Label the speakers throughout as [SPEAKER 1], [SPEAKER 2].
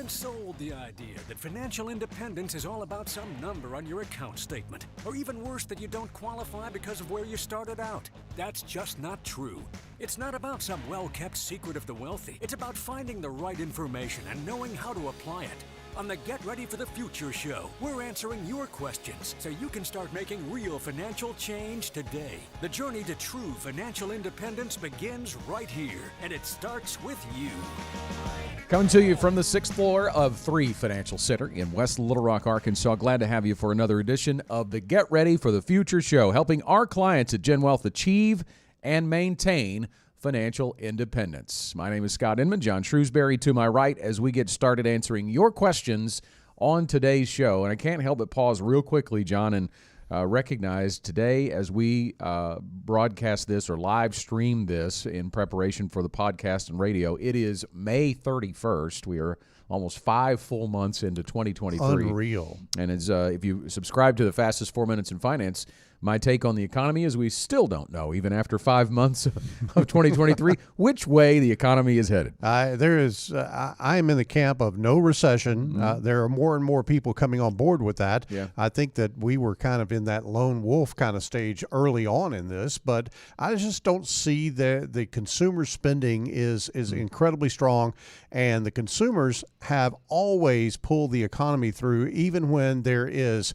[SPEAKER 1] been sold the idea that financial independence is all about some number on your account statement, or even worse, that you don't qualify because of where you started out. That's just not true. It's not about some well-kept secret of the wealthy. It's about finding the right information and knowing how to apply it. On the Get Ready for the Future show, we're answering your questions so you can start making real financial change today. The journey to true financial independence begins right here, and it starts with you.
[SPEAKER 2] Coming to you from the 6th floor of 3 Financial Center in West Little Rock, Arkansas. Glad to have you for another edition of the Get Ready for the Future show, helping our clients at GenWealth achieve and maintain financial independence. My name is Scott Inman. John Shrewsbury to my right as we get started answering your questions on today's show. And I can't help but pause real quickly, John, and recognize today as we broadcast this or live stream this in preparation for the podcast and radio, it is May 31st. We are almost 5 full months into 2023.
[SPEAKER 3] Unreal.
[SPEAKER 2] And as if you subscribe to the Fastest 4 Minutes in Finance, my take on the economy is we still don't know, even after 5 months of 2023, which way the economy is headed.
[SPEAKER 3] I am in the camp of no recession. There are more and more people coming on board with that.
[SPEAKER 2] Yeah.
[SPEAKER 3] I think that we were kind of in that lone wolf kind of stage early on in this, but I just don't see the consumer spending is incredibly strong, and the consumers have always pulled the economy through, even when there is,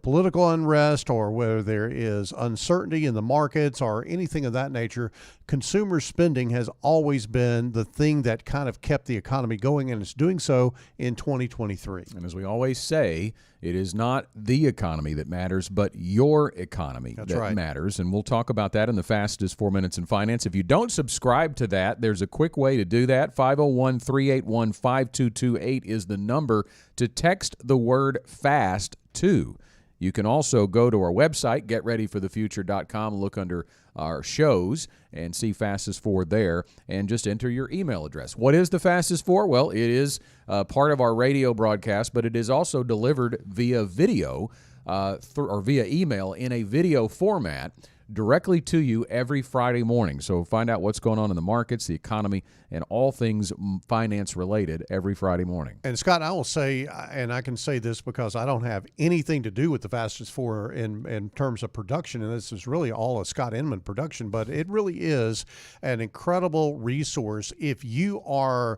[SPEAKER 3] political unrest or whether there is uncertainty in the markets or anything of that nature. Consumer spending has always been the thing that kind of kept the economy going, and it's doing so in 2023.
[SPEAKER 2] And as we always say, it is not the economy that matters, but your economy that matters. And we'll talk about that in the Fastest 4 Minutes in Finance. If you don't subscribe to that, there's a quick way to do that. 501-381-5228 is the number to text the word FAST to. You can also go to our website, getreadyforthefuture.com, look under our shows and see Fastest 4 there, and just enter your email address. What is the Fastest 4? Well, it is part of our radio broadcast, but it is also delivered via video or via email in a video format directly to you every Friday morning. So find out what's going on in the markets, the economy, and all things finance related every Friday morning.
[SPEAKER 3] And Scott, I will say, and I can say this because I don't have anything to do with the Fastest 4 in terms of production, and this is really all a Scott Inman production, but it really is an incredible resource if you are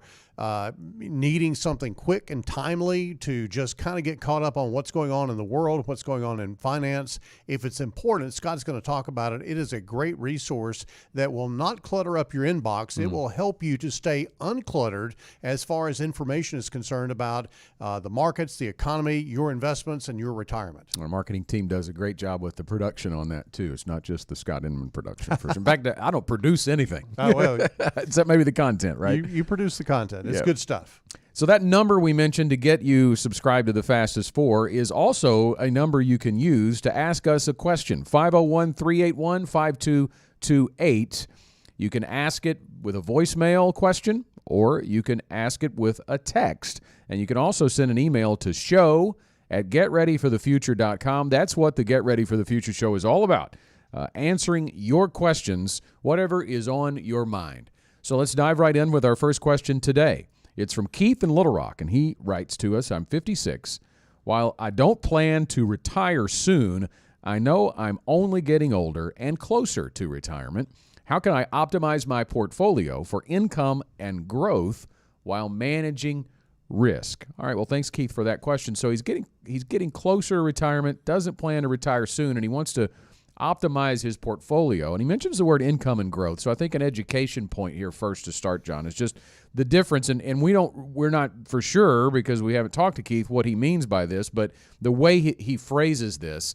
[SPEAKER 3] needing something quick and timely to just kind of get caught up on what's going on in the world, what's going on in finance. If it's important, Scott's going to talk about it. It is a great resource that will not clutter up your inbox. It will help you to stay uncluttered as far as information is concerned about the markets, the economy, your investments, and your retirement.
[SPEAKER 2] Our marketing team does a great job with the production on that, too. It's not just the Scott Inman production. In fact, I don't produce anything.
[SPEAKER 3] Oh, well,
[SPEAKER 2] except maybe the content, right?
[SPEAKER 3] You produce the content. It's good stuff.
[SPEAKER 2] So that number we mentioned to get you subscribed to the Fastest 4 is also a number you can use to ask us a question. 501-381-5228. You can ask it with a voicemail question, or you can ask it with a text. And you can also send an email to show@getreadyforthefuture.com. That's what the Get Ready for the Future show is all about, answering your questions, whatever is on your mind. So let's dive right in with our first question today. It's from Keith in Little Rock, and he writes to us, I'm 56. While I don't plan to retire soon, I know I'm only getting older and closer to retirement. How can I optimize my portfolio for income and growth while managing risk? All right, well, thanks, Keith, for that question. So he's getting closer to retirement, doesn't plan to retire soon, and he wants to optimize his portfolio. And he mentions the word income and growth. So I think an education point here first to start, John, is just the difference. And we're not for sure, because we haven't talked to Keith, what he means by this, but the way he phrases this,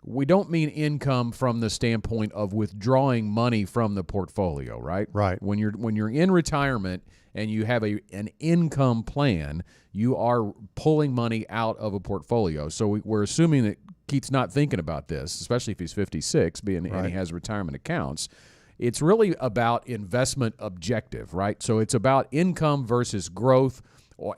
[SPEAKER 2] we don't mean income from the standpoint of withdrawing money from the portfolio, right?
[SPEAKER 3] Right.
[SPEAKER 2] When you're in retirement and you have an income plan, you are pulling money out of a portfolio. So we're assuming that Keith's not thinking about this, especially if he's 56, and he has retirement accounts. It's really about investment objective, right? So it's about income versus growth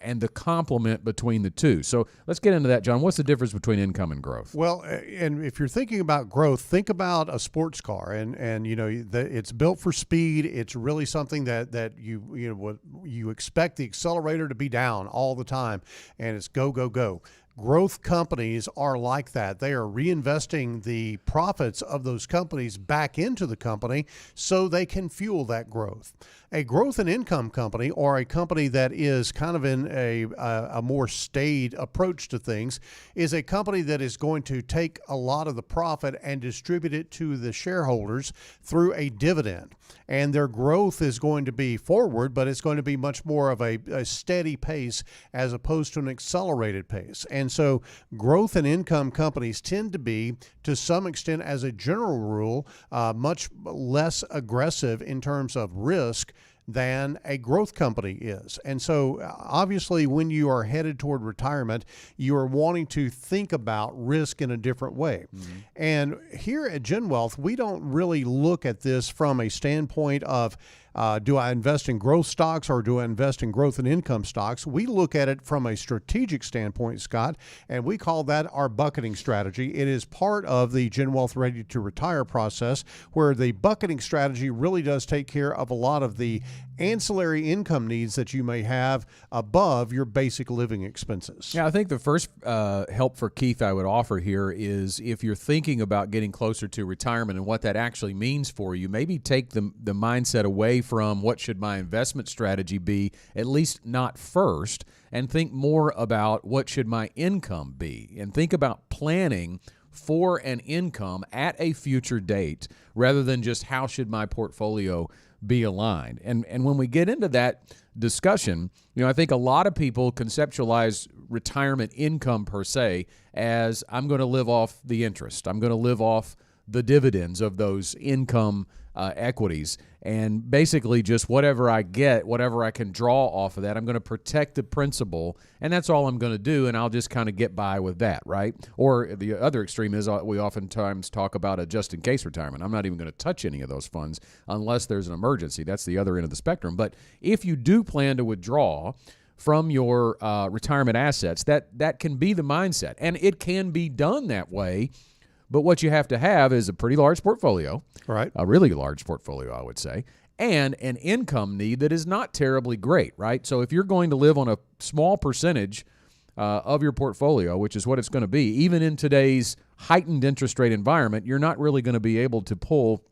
[SPEAKER 2] and the complement between the two. So let's get into that, John. What's the difference between income and growth?
[SPEAKER 3] Well, and if you're thinking about growth, think about a sports car, and it's built for speed. It's really something that you expect the accelerator to be down all the time, and it's go go go. Growth companies are like that. They are reinvesting the profits of those companies back into the company so they can fuel that growth. A growth and income company, or a company that is kind of in a more staid approach to things, is a company that is going to take a lot of the profit and distribute it to the shareholders through a dividend. And their growth is going to be forward, but it's going to be much more of a steady pace as opposed to an accelerated pace. And so growth and income companies tend to be, to some extent, as a general rule, much less aggressive in terms of risk than a growth company is. And so obviously when you are headed toward retirement, you are wanting to think about risk in a different way. Mm-hmm. And here at GenWealth, we don't really look at this from a standpoint of do I invest in growth stocks or do I invest in growth and income stocks? We look at it from a strategic standpoint, Scott, and we call that our bucketing strategy. It is part of the GenWealth Ready to Retire process, where the bucketing strategy really does take care of a lot of the ancillary income needs that you may have above your basic living expenses.
[SPEAKER 2] Yeah, I think the first help for Keith I would offer here is, if you're thinking about getting closer to retirement and what that actually means for you, maybe take the mindset away from what should my investment strategy be, at least not first, and think more about what should my income be, and think about planning for an income at a future date rather than just how should my portfolio be aligned. And when we get into that discussion, I think a lot of people conceptualize retirement income per se as, I'm going to live off the interest. I'm going to live off the dividends of those income equities, and basically just whatever I get, whatever I can draw off of that, I'm going to protect the principal, and that's all I'm going to do, and I'll just kind of get by with that, right? Or the other extreme is we oftentimes talk about a just-in-case retirement. I'm not even going to touch any of those funds unless there's an emergency. That's the other end of the spectrum. But if you do plan to withdraw from your retirement assets, that can be the mindset, and it can be done that way. But what you have to have is a pretty large portfolio,
[SPEAKER 3] right?
[SPEAKER 2] A really large portfolio, I would say, and an income need that is not terribly great, right? So if you're going to live on a small percentage of your portfolio, which is what it's going to be, even in today's heightened interest rate environment, you're not really going to be able to pull,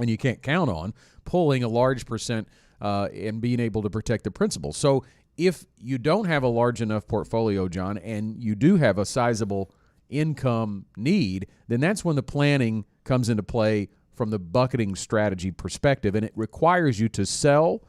[SPEAKER 2] and you can't count on, pulling a large percent and being able to protect the principal. So if you don't have a large enough portfolio, John, and you do have a sizable income need, then that's when the planning comes into play from the bucketing strategy perspective, and it requires you to sell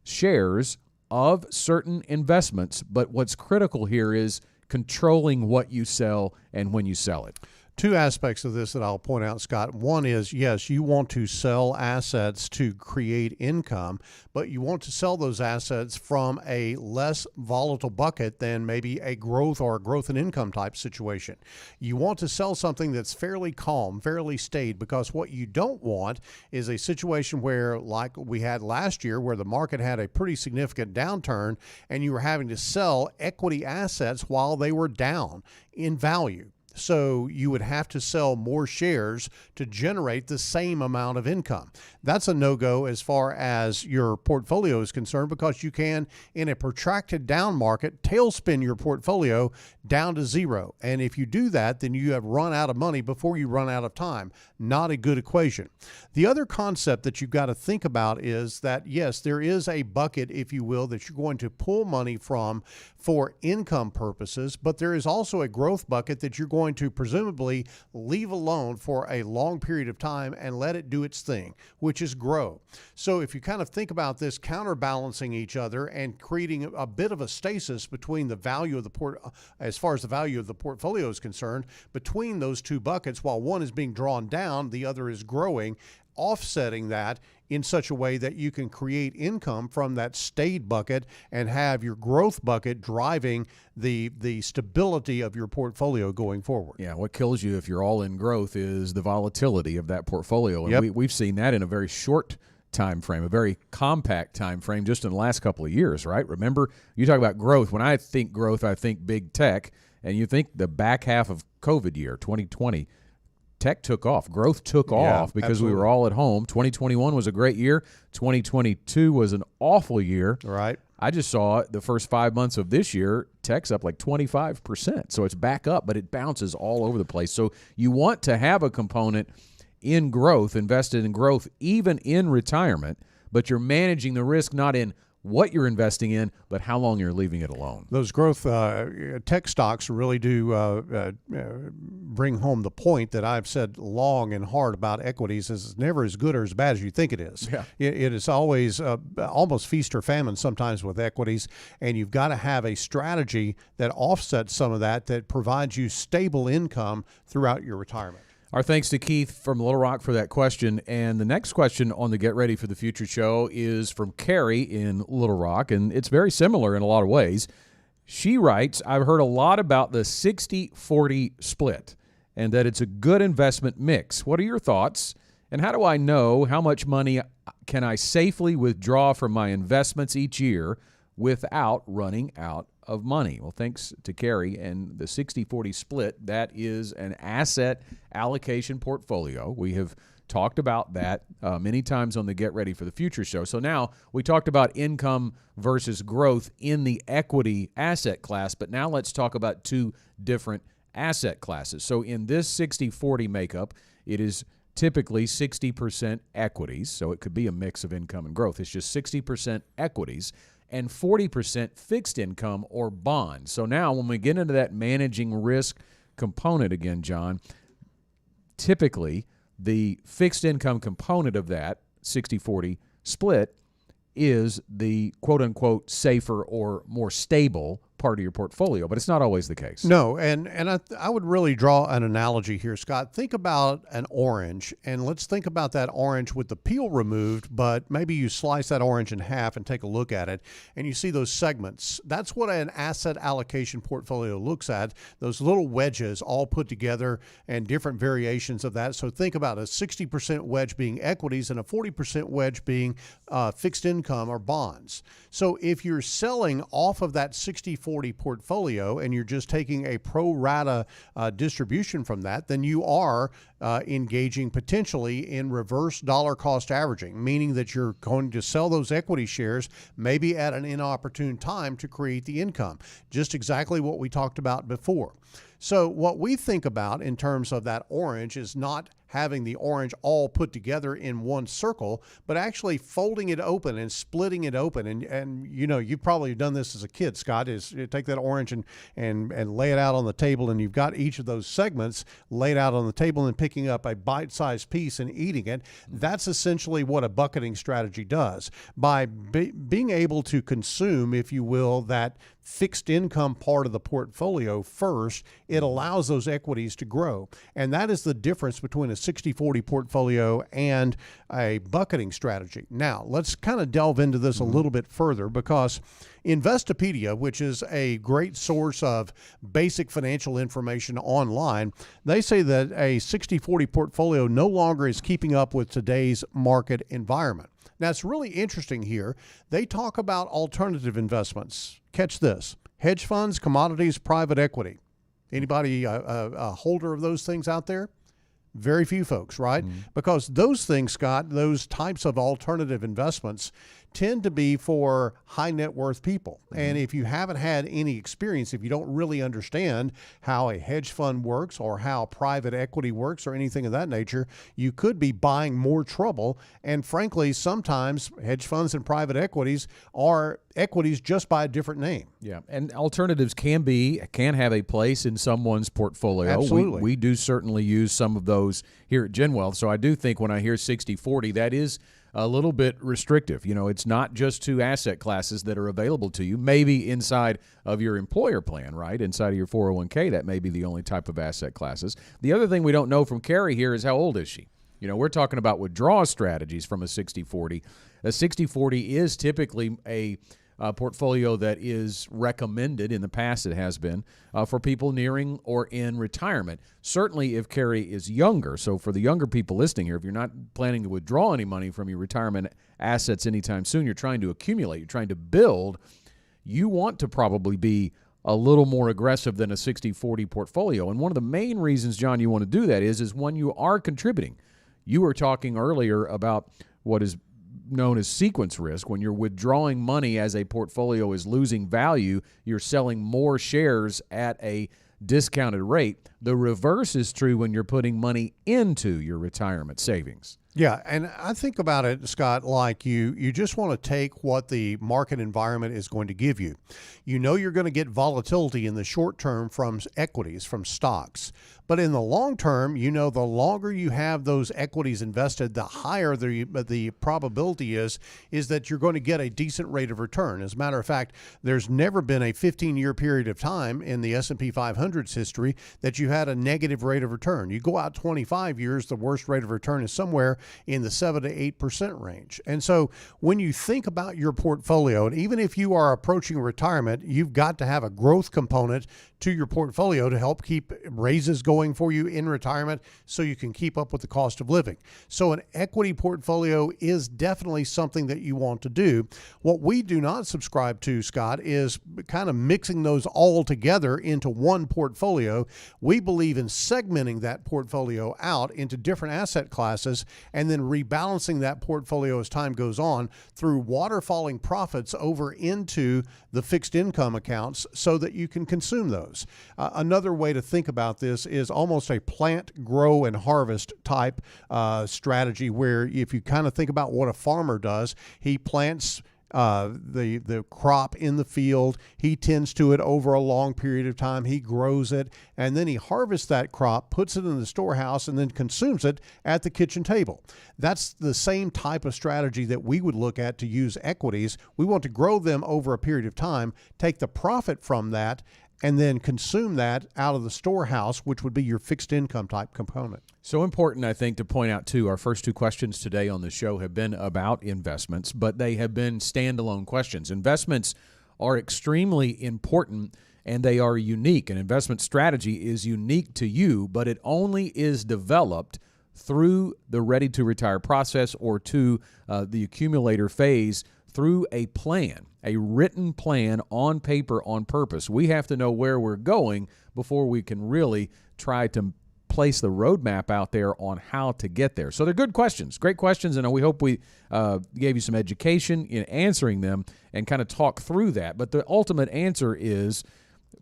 [SPEAKER 2] shares of certain investments. But what's critical here is controlling what you sell and when you sell it.
[SPEAKER 3] Two aspects of this that I'll point out, Scott. One is, yes, you want to sell assets to create income, but you want to sell those assets from a less volatile bucket than maybe a growth or a growth and income type situation. You want to sell something that's fairly calm, fairly staid, because what you don't want is a situation where, like we had last year, where the market had a pretty significant downturn and you were having to sell equity assets while they were down in value. So you would have to sell more shares to generate the same amount of income. That's a no-go as far as your portfolio is concerned, because you can, in a protracted down market, tailspin your portfolio down to zero. And if you do that, then you have run out of money before you run out of time. Not a good equation. The other concept that you've got to think about is that, yes, there is a bucket, if you will, that you're going to pull money from for income purposes, but there is also a growth bucket that you're going to presumably leave alone for a long period of time and let it do its thing, which is grow. So if you kind of think about this counterbalancing each other and creating a bit of a stasis between the value of the as far as the value of the portfolio is concerned, between those two buckets, while one is being drawn down, the other is growing, offsetting that in such a way that you can create income from that stayed bucket and have your growth bucket driving the stability of your portfolio going forward.
[SPEAKER 2] Yeah, what kills you if you're all in growth is the volatility of that portfolio. And we've seen that in a very short time frame, a very compact time frame just in the last couple of years, right? Remember, you talk about growth. When I think growth, I think big tech, and you think the back half of COVID year, 2020, tech took off. Growth took off because we were all at home. 2021 was a great year. 2022 was an awful year.
[SPEAKER 3] Right.
[SPEAKER 2] I just saw the first 5 months of this year, tech's up like 25%. So it's back up, but it bounces all over the place. So you want to have a component in growth, invested in growth, even in retirement, but you're managing the risk not in what you're investing in, but how long you're leaving it alone.
[SPEAKER 3] Those growth tech stocks really do bring home the point that I've said long and hard about equities is it's never as good or as bad as you think it is.
[SPEAKER 2] Yeah.
[SPEAKER 3] It is always almost feast or famine sometimes with equities, and you've got to have a strategy that offsets some of that provides you stable income throughout your retirement.
[SPEAKER 2] Our thanks to Keith from Little Rock for that question. And the next question on the Get Ready for the Future show is from Carrie in Little Rock, and it's very similar in a lot of ways. She writes, I've heard a lot about the 60-40 split and that it's a good investment mix. What are your thoughts? And how do I know how much money can I safely withdraw from my investments each year without running out of money? Well, thanks to Carrie. And the 60-40 split, that is an asset allocation portfolio. We have talked about that many times on the Get Ready for the Future show. So now we talked about income versus growth in the equity asset class, but now let's talk about two different asset classes. So in this 60-40 makeup, it is typically 60% equities, so it could be a mix of income and growth. It's just 60% equities and 40% fixed income or bonds. So now when we get into that managing risk component again, John, typically the fixed income component of that 60-40 split is the quote-unquote safer or more stable part of your portfolio, but it's not always the case.
[SPEAKER 3] No, and I would really draw an analogy here, Scott. Think about an orange, and let's think about that orange with the peel removed, but maybe you slice that orange in half and take a look at it, and you see those segments. That's what an asset allocation portfolio looks at, those little wedges all put together and different variations of that. So think about a 60% wedge being equities and a 40% wedge being fixed income or bonds. So if you're selling off of that 60-40 portfolio and you're just taking a pro rata distribution from that, then you are engaging potentially in reverse dollar cost averaging, meaning that you're going to sell those equity shares maybe at an inopportune time to create the income. Just exactly what we talked about before. So what we think about in terms of that orange is not having the orange all put together in one circle, but actually folding it open and splitting it open. And you know, you've probably done this as a kid, Scott, is you take that orange and lay it out on the table, and you've got each of those segments laid out on the table and picking up a bite-sized piece and eating it. That's essentially what a bucketing strategy does. By being able to consume, if you will, that fixed income part of the portfolio first, it allows those equities to grow. And that is the difference between a 60-40 portfolio and a bucketing strategy. Now, let's kind of delve into this a little bit further, because Investopedia, which is a great source of basic financial information online, they say that a 60-40 portfolio no longer is keeping up with today's market environment. Now, it's really interesting here. They talk about alternative investments. Catch this: hedge funds, commodities, private equity. Anybody a holder of those things out there? Very few folks, right? Because those things, Scott, those types of alternative investments tend to be for high net worth people. And if you haven't had any experience, if you don't really understand how a hedge fund works or how private equity works or anything of that nature, you could be buying more trouble. And frankly, sometimes hedge funds and private equities are equities just by a different name.
[SPEAKER 2] Yeah, and alternatives can have a place in someone's portfolio.
[SPEAKER 3] Absolutely.
[SPEAKER 2] We do certainly use some of those here at GenWealth. So I do think when I hear 60-40, that is a little bit restrictive. You know, it's not just two asset classes that are available to you. Maybe inside of your employer plan, right? Inside of your 401k, that may be the only type of asset classes. The other thing we don't know from Carrie here is how old is she? You know, we're talking about withdrawal strategies from a 60-40. A 60-40 is typically a portfolio that is recommended. In the past it has been for people nearing or in retirement. Certainly if Carrie is younger. So for the younger people listening here, if you're not planning to withdraw any money from your retirement assets anytime soon, you're trying to accumulate, you're trying to build, you want to probably be a little more aggressive than a 60-40 portfolio. And one of the main reasons, John, you want to do that is when you are contributing. You were talking earlier about what is known as sequence risk. When you're withdrawing money as a portfolio is losing value, you're selling more shares at a discounted rate. The reverse is true when you're putting money into your retirement savings.
[SPEAKER 3] Yeah, and I think about it, Scott, like you just want to take what the market environment is going to give you. You know you're going to get volatility in the short term from equities, from stocks. But in the long term, you know the longer you have those equities invested, the higher the probability is that you're going to get a decent rate of return. As a matter of fact, there's never been a 15-year period of time in the S&P 500's history that you had a negative rate of return. You go out 25 years, the worst rate of return is somewhere in the 7 to 8% range. And so when you think about your portfolio, and even if you are approaching retirement, you've got to have a growth component to your portfolio to help keep raises going for you in retirement so you can keep up with the cost of living. So an equity portfolio is definitely something that you want to do. What we do not subscribe to, Scott, is kind of mixing those all together into one portfolio. We believe in segmenting that portfolio out into different asset classes and then rebalancing that portfolio as time goes on through waterfalling profits over into the fixed income accounts so that you can consume those. Another way to think about this is almost a plant, grow, and harvest type strategy, where if you kind of think about what a farmer does, he plants the crop in the field. He tends to it over a long period of time. He grows it, and then he harvests that crop, puts it in the storehouse, and then consumes it at the kitchen table. That's the same type of strategy that we would look at to use equities. We want to grow them over a period of time, take the profit from that, and then consume that out of the storehouse, which would be your fixed income type component.
[SPEAKER 2] So important, I think, to point out, too, our first two questions today on the show have been about investments, but they have been standalone questions. Investments are extremely important, and they are unique. An investment strategy is unique to you, but it only is developed through the ready-to-retire process or to the accumulator phase through a plan, a written plan on paper on purpose. We have to know where we're going before we can really try to place the roadmap out there on how to get there. So they're good questions, great questions, and we hope we gave you some education in answering them and kind of talk through that. But the ultimate answer is,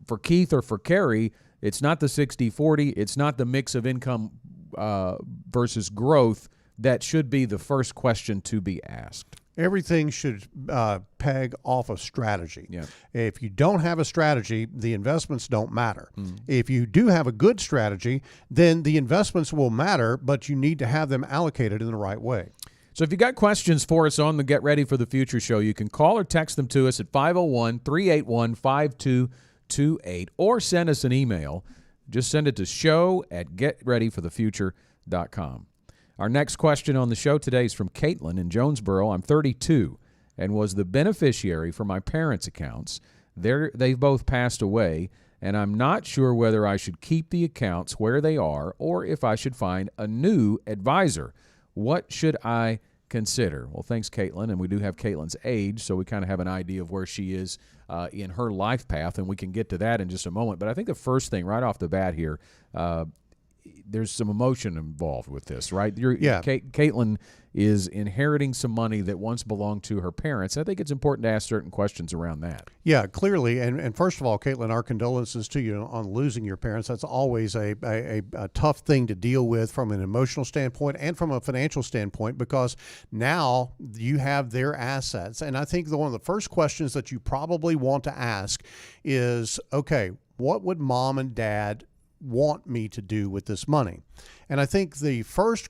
[SPEAKER 2] for Keith or for Carrie, it's not the 60-40, it's not the mix of income versus growth that should be the first question to be asked.
[SPEAKER 3] Everything should peg off a strategy.
[SPEAKER 2] Yeah.
[SPEAKER 3] If you don't have a strategy, the investments don't matter. If you do have a good strategy, then the investments will matter, but you need to have them allocated in the right way.
[SPEAKER 2] So if you got questions for us on the Get Ready for the Future show, you can call or text them to us at 501-381-5228 or send us an email. Just send it to show@getreadyforthefuture.com. Our next question on the show today is from Caitlin in Jonesboro. I'm 32 and was the beneficiary for my parents' accounts. They've both passed away, and I'm not sure whether I should keep the accounts where they are or if I should find a new advisor. What should I consider? Well, thanks, Caitlin, and we do have Caitlin's age, so we kind of have an idea of where she is in her life path, and we can get to that in just a moment. But I think the first thing right off the bat here, there's some emotion involved with this, right? Caitlin is inheriting some money that once belonged to her parents. I think it's important to ask certain questions around that.
[SPEAKER 3] Yeah, clearly. And first of all, Caitlin, our condolences to you on losing your parents. That's always a tough thing to deal with from an emotional standpoint and from a financial standpoint, because now you have their assets. And I think one of the first questions that you probably want to ask is, okay, what would mom and dad want me to do with this money? And I think the first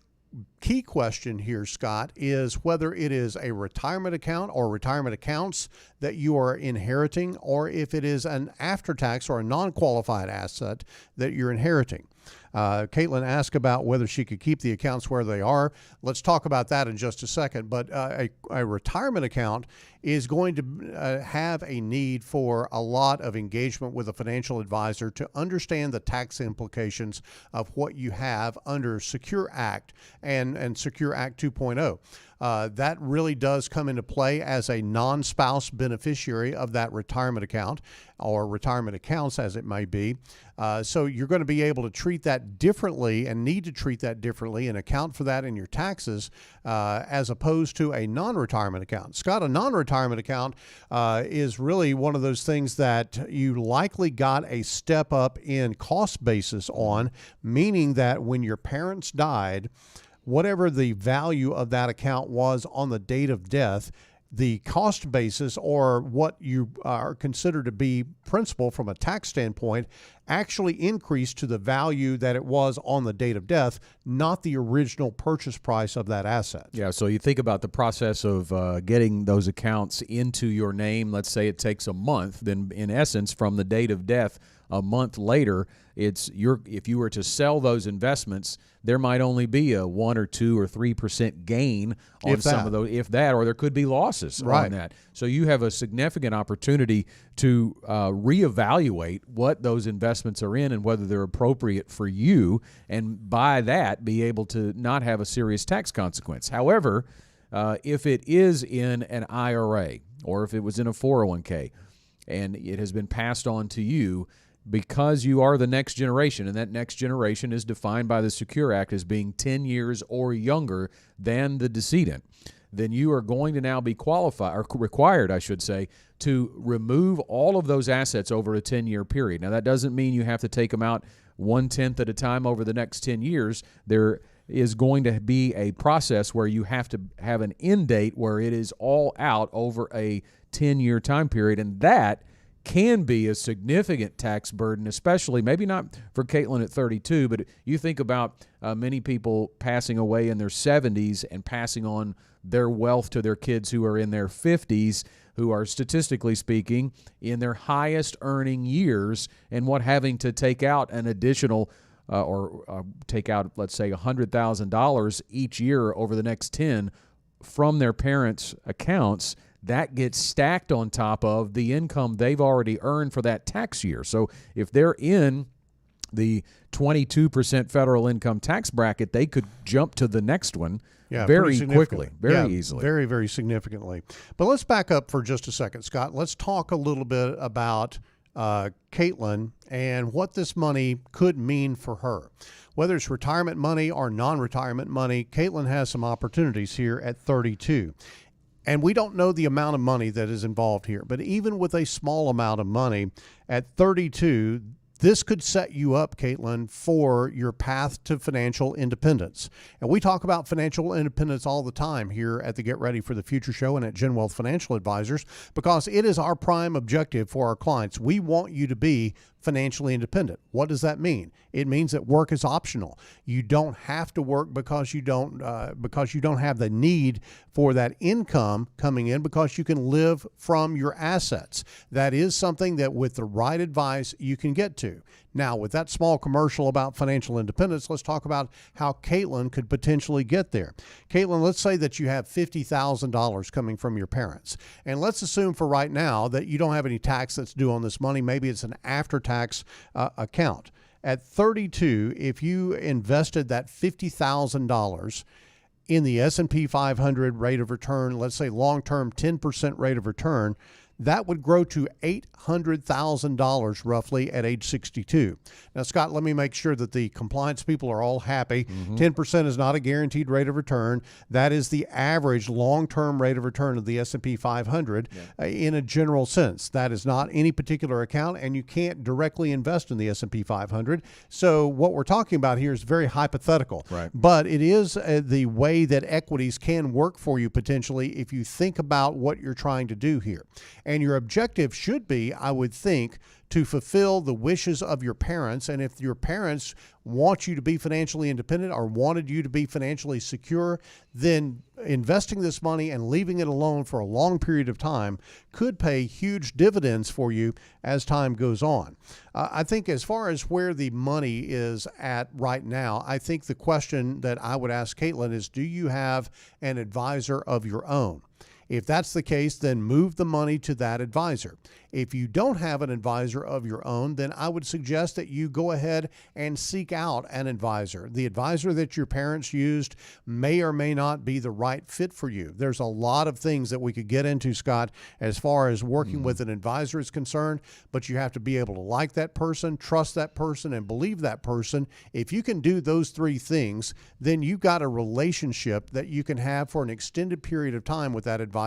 [SPEAKER 3] key question here, Scott, is whether it is a retirement account or retirement accounts that you are inheriting, or if it is an after-tax or a non-qualified asset that you're inheriting. Caitlin asked about whether she could keep the accounts where they are. Let's talk about that in just a second. But a retirement account is going to have a need for a lot of engagement with a financial advisor to understand the tax implications of what you have under Secure Act and Secure Act 2.0. That really does come into play as a non-spouse beneficiary of that retirement account, or retirement accounts as it may be. So you're going to be able to treat that differently and need to treat that differently and account for that in your taxes as opposed to a non-retirement account. Scott, a non-retirement account is really one of those things that you likely got a step up in cost basis on, meaning that when your parents died, whatever the value of that account was on the date of death, the cost basis, or what you are considered to be principal from a tax standpoint, actually increased to the value that it was on the date of death, not the original purchase price of that asset.
[SPEAKER 2] Yeah, so you think about the process of getting those accounts into your name. Let's say it takes a month. Then, in essence, from the date of death, a month later, if you were to sell those investments, there might only be a 1 or 2 or 3% gain on some of those, if that, or there could be losses on that. So you have a significant opportunity to reevaluate what those investments are in and whether they're appropriate for you, and by that be able to not have a serious tax consequence. However, if it is in an IRA or if it was in a 401k and it has been passed on to you, because you are the next generation, and that next generation is defined by the Secure Act as being 10 years or younger than the decedent, then you are going to now be qualified, or required, I should say, to remove all of those assets over a 10-year period. Now, that doesn't mean you have to take them out 1/10 at a time over the next 10 years. There is going to be a process where you have to have an end date where it is all out over a 10-year time period, and that can be a significant tax burden, especially maybe not for Caitlin at 32, but you think about many people passing away in their 70s and passing on their wealth to their kids who are in their 50s, who are statistically speaking in their highest earning years, and having to take out an additional take out, let's say, $100,000 each year over the next 10 from their parents' accounts. That gets stacked on top of the income they've already earned for that tax year. So if they're in the 22% federal income tax bracket, they could jump to the next one very quickly, very easily.
[SPEAKER 3] Very, very significantly. But let's back up for just a second, Scott. Let's talk a little bit about Caitlin and what this money could mean for her. Whether it's retirement money or non-retirement money, Caitlin has some opportunities here at 32. And we don't know the amount of money that is involved here, but even with a small amount of money at 32, this could set you up, Caitlin, for your path to financial independence. And we talk about financial independence all the time here at the Get Ready for the Future show and at GenWealth Financial Advisors, because it is our prime objective for our clients. We want you to be financially independent. What does that mean? It means that work is optional. You don't have to work because you don't have the need for that income coming in, because you can live from your assets. That is something that with the right advice you can get to. Now, with that small commercial about financial independence, let's talk about how Caitlin could potentially get there. Caitlin, let's say that you have $50,000 coming from your parents. And let's assume for right now that you don't have any tax that's due on this money. Maybe it's an after-tax account. At 32, if you invested that $50,000 in the S&P 500 rate of return, let's say long-term 10% rate of return, that would grow to $800,000 roughly at age 62. Now, Scott, let me make sure that the compliance people are all happy. 10% is not a guaranteed rate of return. That is the average long-term rate of return of the S&P 500 in a general sense. That is not any particular account, and you can't directly invest in the S&P 500. So what we're talking about here is very hypothetical.
[SPEAKER 2] Right.
[SPEAKER 3] But it is the way that equities can work for you potentially if you think about what you're trying to do here. And your objective should be, I would think, to fulfill the wishes of your parents. And if your parents want you to be financially independent or wanted you to be financially secure, then investing this money and leaving it alone for a long period of time could pay huge dividends for you as time goes on. I think as far as where the money is at right now, I think the question that I would ask Caitlin is, do you have an advisor of your own? If that's the case, then move the money to that advisor. If you don't have an advisor of your own, then I would suggest that you go ahead and seek out an advisor. The advisor that your parents used may or may not be the right fit for you. There's a lot of things that we could get into, Scott, as far as working with an advisor is concerned, but you have to be able to like that person, trust that person, and believe that person. If you can do those three things, then you've got a relationship that you can have for an extended period of time with that advisor,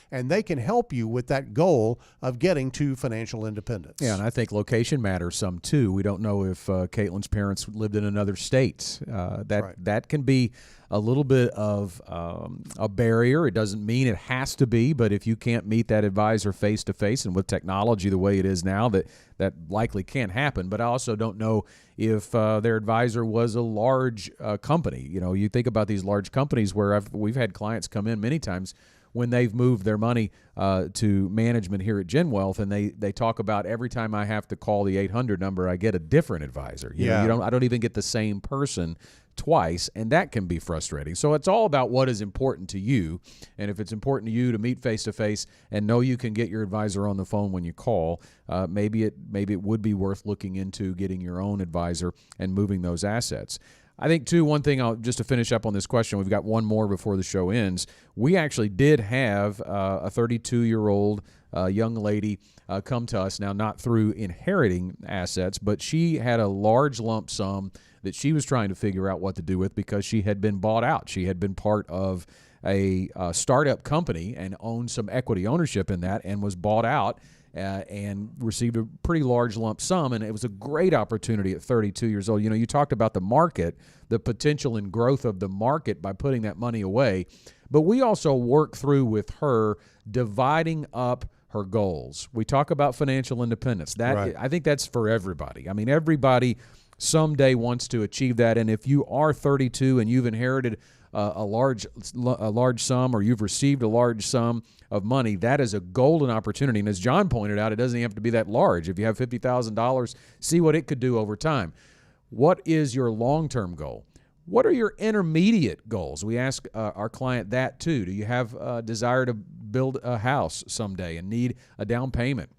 [SPEAKER 3] and they can help you with that goal of getting to financial independence.
[SPEAKER 2] Yeah, and I think location matters some too. We don't know if Caitlin's parents lived in another state. That can be a little bit of a barrier. It doesn't mean it has to be, but if you can't meet that advisor face to face, and with technology the way it is now, that likely can't happen. But I also don't know if their advisor was a large company. You know, you think about these large companies where we've had clients come in many times when they've moved their money to management here at GenWealth, and they talk about every time I have to call the 800 number, I get a different advisor. You know, I don't even get the same person twice, and that can be frustrating. So it's all about what is important to you, and if it's important to you to meet face to face and know you can get your advisor on the phone when you call, maybe it would be worth looking into getting your own advisor and moving those assets. I think, too, one thing, just to finish up on this question, we've got one more before the show ends. We actually did have a 32-year-old young lady come to us, now not through inheriting assets, but she had a large lump sum that she was trying to figure out what to do with because she had been bought out. She had been part of a startup company and owned some equity ownership in that and was bought out and received a pretty large lump sum, and it was a great opportunity at 32 years old. You know, you talked about the market, the potential and growth of the market by putting that money away, but we also work through with her dividing up her goals. We talk about financial independence. That I think that's for everybody. I mean, everybody someday wants to achieve that, and if you are 32 and you've inherited a large sum, or you've received a large sum of money, that is a golden opportunity. And as John pointed out, it doesn't even have to be that large. If you have $50,000, see what it could do over time. What is your long-term goal? What are your intermediate goals? We ask our client that too. Do you have a desire to build a house someday and need a down payment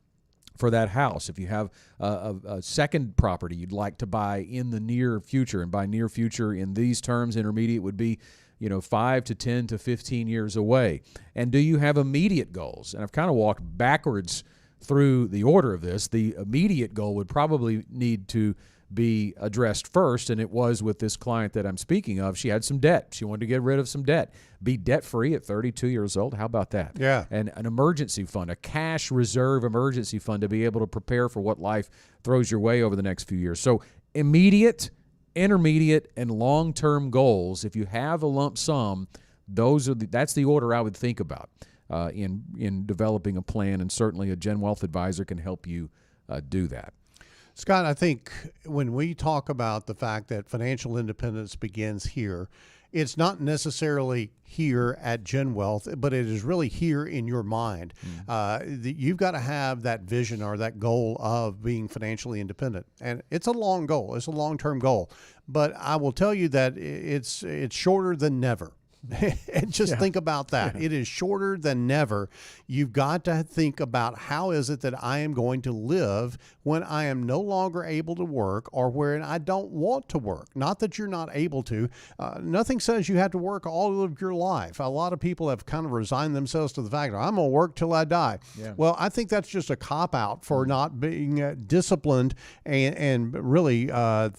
[SPEAKER 2] for that house? If you have a second property you'd like to buy in the near future, and by near future in these terms, intermediate would be 5 to 10 to 15 years away. And do you have immediate goals? And I've kind of walked backwards through the order of this. The immediate goal would probably need to be addressed first, and it was with this client that I'm speaking of. She had some debt. She wanted to get rid of some debt. Be debt-free at 32 years old. How about that?
[SPEAKER 3] Yeah.
[SPEAKER 2] And an emergency fund, a cash reserve emergency fund to be able to prepare for what life throws your way over the next few years. So immediate, intermediate, and long-term goals, if you have a lump sum, that's the order I would think about in developing a plan, and certainly a GenWealth advisor can help you do that.
[SPEAKER 3] Scott, I think when we talk about the fact that financial independence begins here, it's not necessarily here at GenWealth, but it is really here in your mind. You've got to have that vision or that goal of being financially independent. And it's a long goal. It's a long-term goal. But I will tell you that it's shorter than never. And just think about that. It is shorter than never. You've got to think about, how is it that I am going to live when I am no longer able to work, or when I don't want to work? Not that you're not able to. Nothing says you have to work all of your life. A lot of people have kind of resigned themselves to the fact that I'm going to work till I die. Yeah. Well, I think that's just a cop-out for not being disciplined and really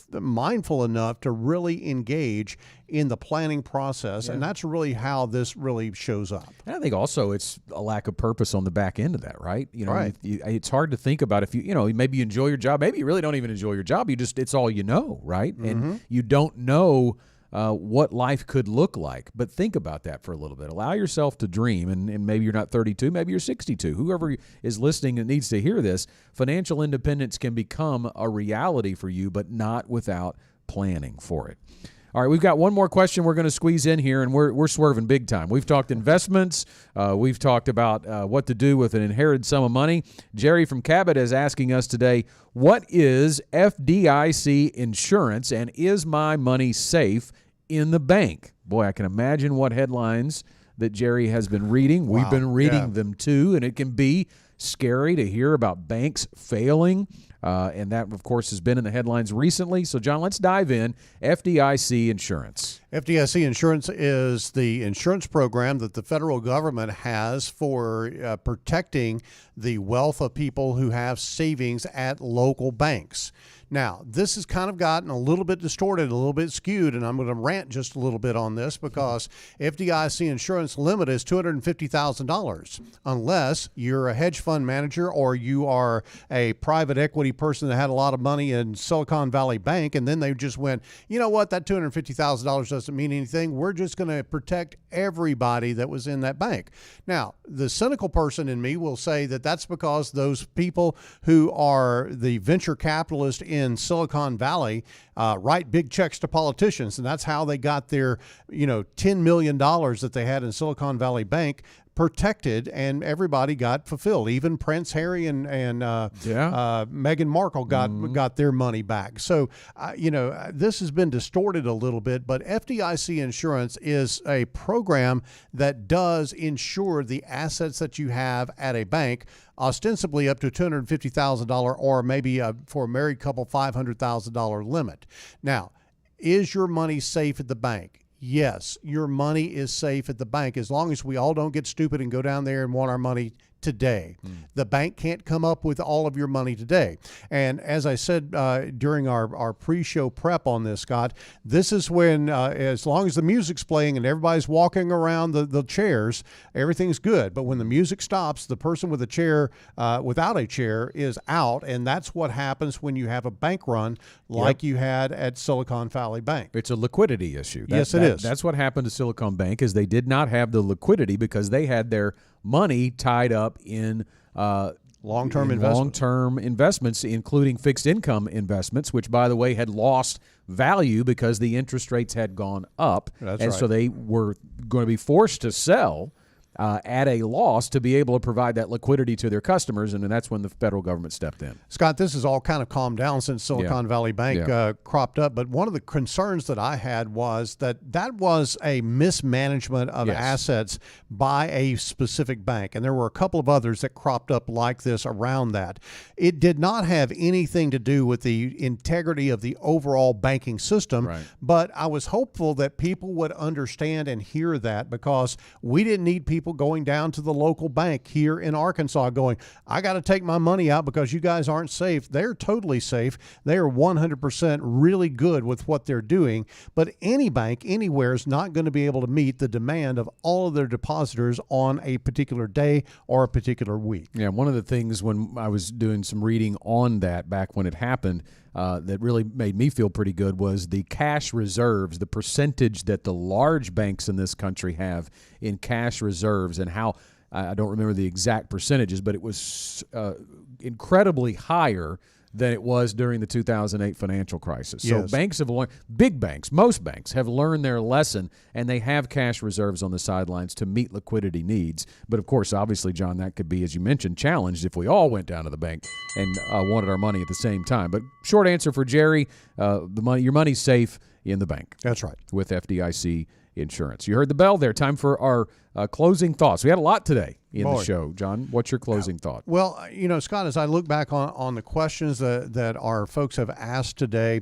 [SPEAKER 3] mindful enough to really engage in the planning process, and that's really how this really shows up.
[SPEAKER 2] And I think also it's a lack of purpose on the back end of that, right? It's hard to think about if maybe you enjoy your job, maybe you really don't even enjoy your job. It's all you know, right? And you don't know what life could look like. But think about that for a little bit. Allow yourself to dream, and maybe you're not 32, maybe you're 62. Whoever is listening and needs to hear this, financial independence can become a reality for you, but not without planning for it. All right, we've got one more question we're going to squeeze in here, and we're swerving big time. We've talked investments. We've talked about what to do with an inherited sum of money. Jerry from Cabot is asking us today, what is FDIC insurance, and is my money safe in the bank? Boy, I can imagine what headlines that Jerry has been reading. We've been reading them too, and it can be scary to hear about banks failing. And that, of course, has been in the headlines recently. So, John, let's dive in. FDIC insurance.
[SPEAKER 3] FDIC insurance is the insurance program that the federal government has for protecting the wealth of people who have savings at local banks. Now, this has kind of gotten a little bit distorted, a little bit skewed, and I'm going to rant just a little bit on this because FDIC insurance limit is $250,000 unless you're a hedge fund manager or you are a private equity person that had a lot of money in Silicon Valley Bank, and then they just went, you know what, that $250,000 doesn't mean anything. We're just going to protect everybody that was in that bank. Now, the cynical person in me will say that that's because those people who are the venture capitalists in Silicon Valley write big checks to politicians, and that's how they got their, $10 million that they had in Silicon Valley Bank protected, and everybody got fulfilled. Even Prince Harry and Meghan Markle got their money back. So, this has been distorted a little bit, but FDIC insurance is a program that does insure the assets that you have at a bank, ostensibly up to $250,000 or maybe for a married couple $500,000 limit. Now, is your money safe at the bank? Yes, your money is safe at the bank as long as we all don't get stupid and go down there and want our money today. The bank can't come up with all of your money today. And as I said during our pre-show prep on this, Scott, this is when, as long as the music's playing and everybody's walking around the chairs, everything's good. But when the music stops, the person with a chair, without a chair, is out. And that's what happens when you have a bank run like you had at Silicon Valley Bank.
[SPEAKER 2] It's a liquidity issue.
[SPEAKER 3] Yes, it is.
[SPEAKER 2] That's what happened to Silicon Bank, is they did not have the liquidity because they had their money tied up in long-term investments, including fixed income investments, which, by the way, had lost value because the interest rates had gone up. So they were going to be forced to sell at a loss to be able to provide that liquidity to their customers, and that's when the federal government stepped in.
[SPEAKER 3] Scott, this has all kind of calmed down since Silicon Valley Bank cropped up, but one of the concerns that I had was that was a mismanagement of assets by a specific bank, and there were a couple of others that cropped up like this around that. It did not have anything to do with the integrity of the overall banking system, but I was hopeful that people would understand and hear that, because we didn't need people going down to the local bank here in Arkansas going, I got to take my money out because you guys aren't safe. They're totally safe. They are 100% really good with what they're doing. But any bank anywhere is not going to be able to meet the demand of all of their depositors on a particular day or a particular week.
[SPEAKER 2] Yeah, one of the things when I was doing some reading on that back when it happened, that really made me feel pretty good was the cash reserves, the percentage that the large banks in this country have in cash reserves, and how, I don't remember the exact percentages, but it was incredibly higher than it was during the 2008 financial crisis. So banks have learned, big banks, most banks have learned their lesson, and they have cash reserves on the sidelines to meet liquidity needs. But of course, obviously, John, that could be, as you mentioned, challenged if we all went down to the bank and wanted our money at the same time. But short answer for Jerry, your money's safe in the bank.
[SPEAKER 3] That's right.
[SPEAKER 2] With FDIC insurance. You heard the bell there. Time for our closing thoughts. We had a lot today in the show. John, what's your closing thought?
[SPEAKER 3] Well, Scott, as I look back on the questions that our folks have asked today,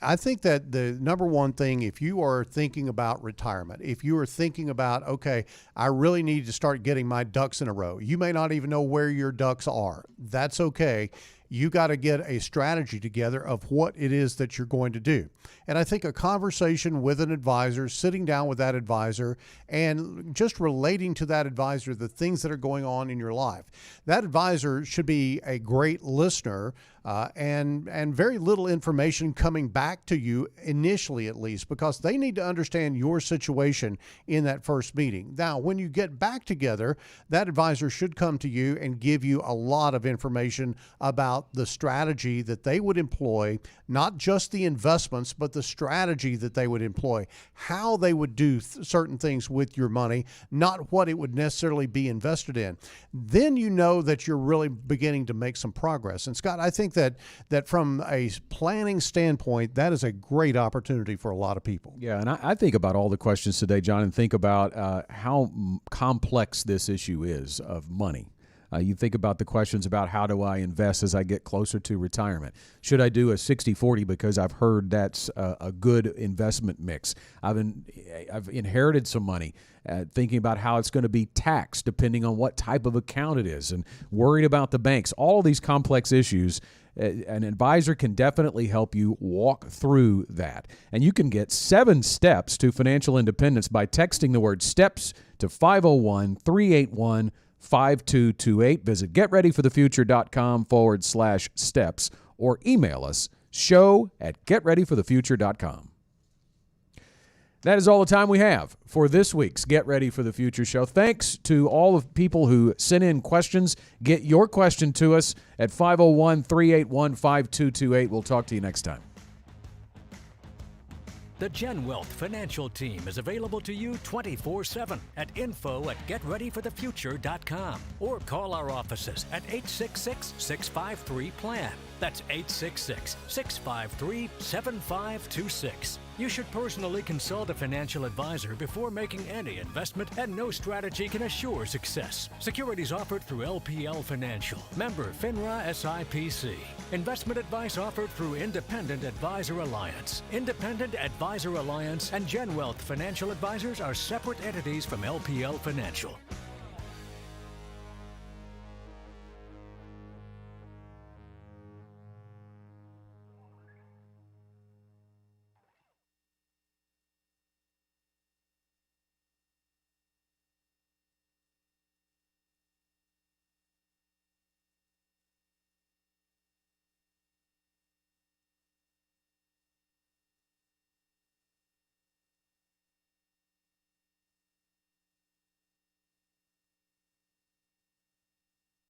[SPEAKER 3] I think that the number one thing, if you are thinking about retirement, if you are thinking about, okay, I really need to start getting my ducks in a row, you may not even know where your ducks are. That's okay. You got to get a strategy together of what it is that you're going to do. And I think a conversation with an advisor, sitting down with that advisor and just relating to that advisor the things that are going on in your life. That advisor should be a great listener and very little information coming back to you initially, at least, because they need to understand your situation in that first meeting. Now, when you get back together, that advisor should come to you and give you a lot of information about the strategy that they would employ, not just the investments, but the strategy that they would employ, how they would do certain things with your money, not what it would necessarily be invested in. Then you know that you're really beginning to make some progress. And Scott, I think that from a planning standpoint, that is a great opportunity for a lot of people.
[SPEAKER 2] Yeah, and I think about all the questions today, John, and think about how complex this issue is of money. You think about the questions about how do I invest as I get closer to retirement? Should I do a 60-40 because I've heard that's a good investment mix? I've inherited some money, thinking about how it's going to be taxed depending on what type of account it is, and worried about the banks. All of these complex issues, an advisor can definitely help you walk through that. And you can get 7 steps to financial independence by texting the word STEPS to 501-381-5228. Visit getreadyforthefuture.com/steps or email us show@getreadyforthefuture.com. That is all the time we have for this week's Get Ready for the Future show. Thanks to all of people who sent in questions. Get your question to us at 501-381-5228. We'll talk to you next time.
[SPEAKER 1] The GenWealth financial team is available to you 24/7 at info@getreadyforthefuture.com or call our offices at 866-653-PLAN. That's 866-653-7526. You should personally consult a financial advisor before making any investment, and no strategy can assure success. Securities offered through LPL Financial. Member FINRA SIPC. Investment advice offered through Independent Advisor Alliance. Independent Advisor Alliance and GenWealth Financial Advisors are separate entities from LPL Financial.